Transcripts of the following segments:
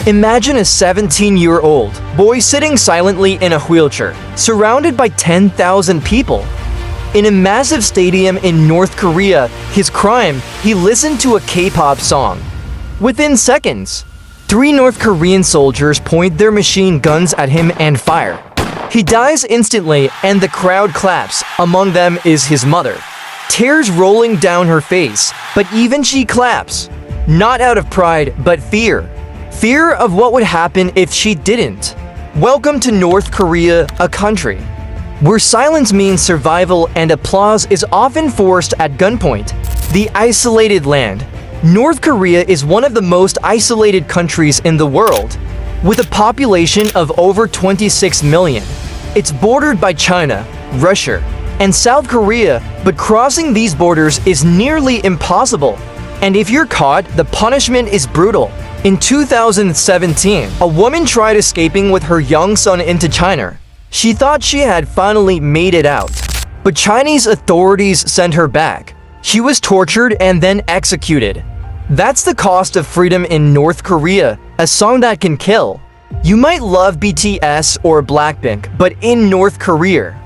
Imagine a 17-year-old boy sitting silently in a wheelchair, surrounded by 10,000 people. In a massive stadium in North Korea, his crime, he listened to a K-pop song. Within seconds, 3 North Korean soldiers point their machine guns at him and fire. He dies instantly and the crowd claps. Among them is his mother. Tears rolling down her face, but even she claps. Not out of pride, but fear. Fear of what would happen if she didn't. Welcome to North Korea, a country where silence means survival and applause is often forced at gunpoint. The isolated land. North Korea is one of the most isolated countries in the world, with a population of over 26 million. It's bordered by China, Russia, and South Korea, but crossing these borders is nearly impossible. And if you're caught, the punishment is brutal. In 2017, a woman tried escaping with her young son into China. She thought she had finally made it out, but Chinese authorities sent her back. She was tortured and then executed. That's the cost of freedom in North Korea, a song that can kill. You might love BTS or Blackpink, but in North Korea,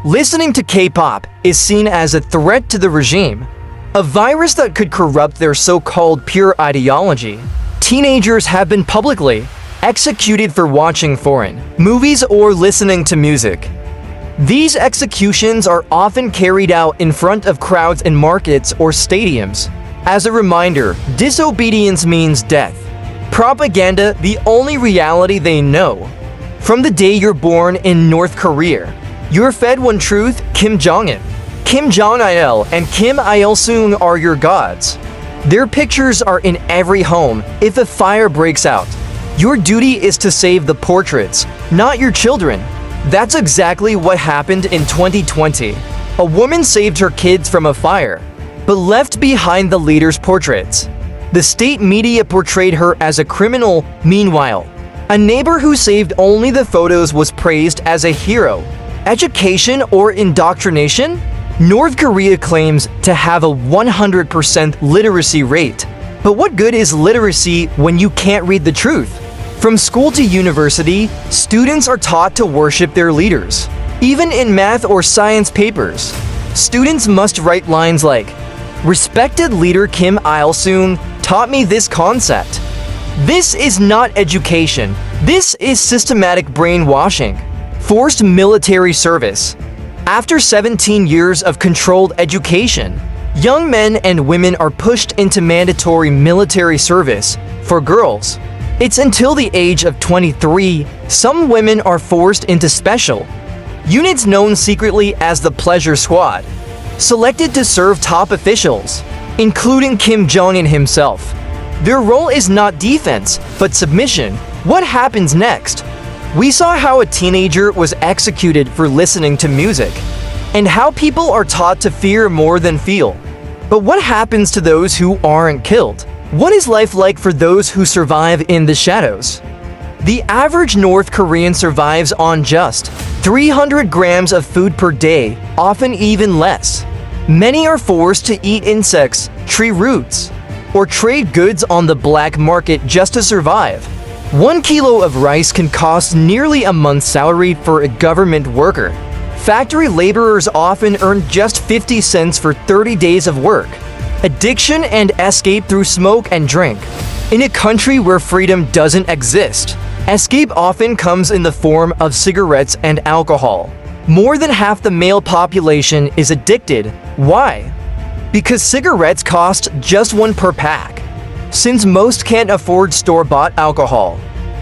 listening to K-pop is seen as a threat to the regime, a virus that could corrupt their so-called pure ideology. Teenagers have been publicly executed for watching foreign movies or listening to music. These executions are often carried out in front of crowds in markets or stadiums. As a reminder, disobedience means death. Propaganda, the only reality they know. From the day you're born in North Korea, you're fed one truth: Kim Jong-un, Kim Jong-il, and Kim Il-sung are your gods. Their pictures are in every home. If a fire breaks out, your duty is to save the portraits, not your children. That's exactly what happened in 2020. A woman saved her kids from a fire, but left behind the leader's portraits. The state media portrayed her as a criminal. Meanwhile, a neighbor who saved only the photos was praised as a hero. Education or indoctrination? North Korea claims to have a 100% literacy rate. But what good is literacy when you can't read the truth? From school to university, students are taught to worship their leaders. Even in math or science papers, students must write lines like, "Respected leader Kim Il-sung taught me this concept." This is not education. This is systematic brainwashing. Forced military service. After 17 years of controlled education, young men and women are pushed into mandatory military service. For girls, it's until the age of 23. Some women are forced into special units known secretly as the Pleasure Squad, selected to serve top officials, including Kim Jong-un himself. Their role is not defense, but submission. What happens next? We saw how a teenager was executed for listening to music, and how people are taught to fear more than feel. But what happens to those who aren't killed? What is life like for those who survive in the shadows? The average North Korean survives on just 300 grams of food per day, often even less. Many are forced to eat insects, tree roots, or trade goods on the black market just to survive. 1 kilo of rice can cost nearly a month's salary for a government worker. Factory laborers often earn just 50 cents for 30 days of work. Addiction and escape through smoke and drink. In a country where freedom doesn't exist, escape often comes in the form of cigarettes and alcohol. More than half the male population is addicted. Why? Because cigarettes cost just 1 per pack. Since most can't afford store-bought alcohol,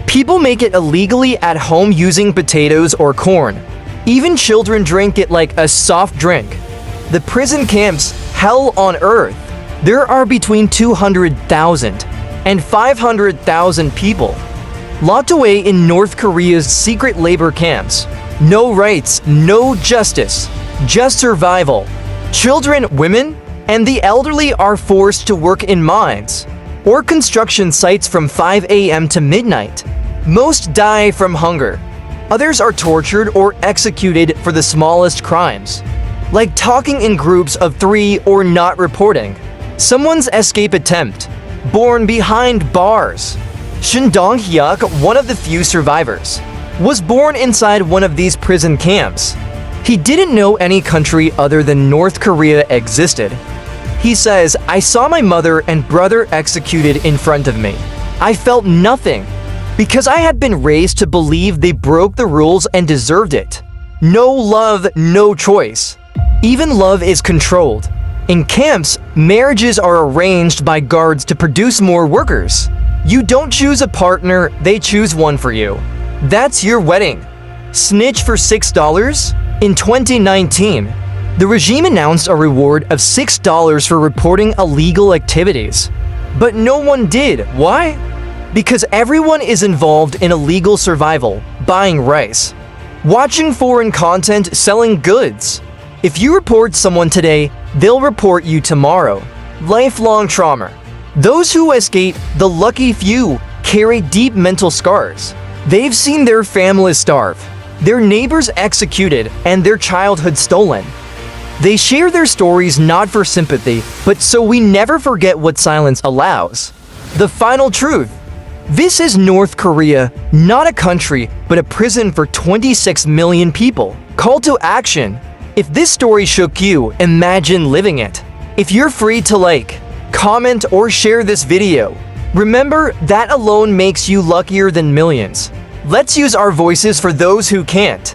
people make it illegally at home using potatoes or corn. Even children drink it like a soft drink. The prison camps, hell on earth. There are between 200,000 and 500,000 people locked away in North Korea's secret labor camps. No rights, no justice, just survival. Children, women, and the elderly are forced to work in mines or construction sites from 5 a.m. to midnight. Most die from hunger. Others are tortured or executed for the smallest crimes, like talking in groups of 3 or not reporting someone's escape attempt. Born behind bars. Dong-hyuk, one of the few survivors, was born inside one of these prison camps. He didn't know any country other than North Korea existed. He says, "I saw my mother and brother executed in front of me. I felt nothing, because I had been raised to believe they broke the rules and deserved it. No love, no choice. Even love is controlled. In camps, marriages are arranged by guards to produce more workers. You don't choose a partner, they choose one for you. That's your wedding. Snitch for $6? In 2019, the regime announced a reward of $6 for reporting illegal activities. But no one did. Why? Because everyone is involved in illegal survival, buying rice, watching foreign content, selling goods. If you report someone today, they'll report you tomorrow. Lifelong trauma. Those who escape, the lucky few, carry deep mental scars. They've seen their families starve, their neighbors executed, and their childhood stolen. They share their stories not for sympathy, but so we never forget what silence allows. The final truth. This is North Korea, not a country, but a prison for 26 million people. Call to action. If this story shook you, imagine living it. If you're free to like, comment, or share this video, remember that alone makes you luckier than millions. Let's use our voices for those who can't.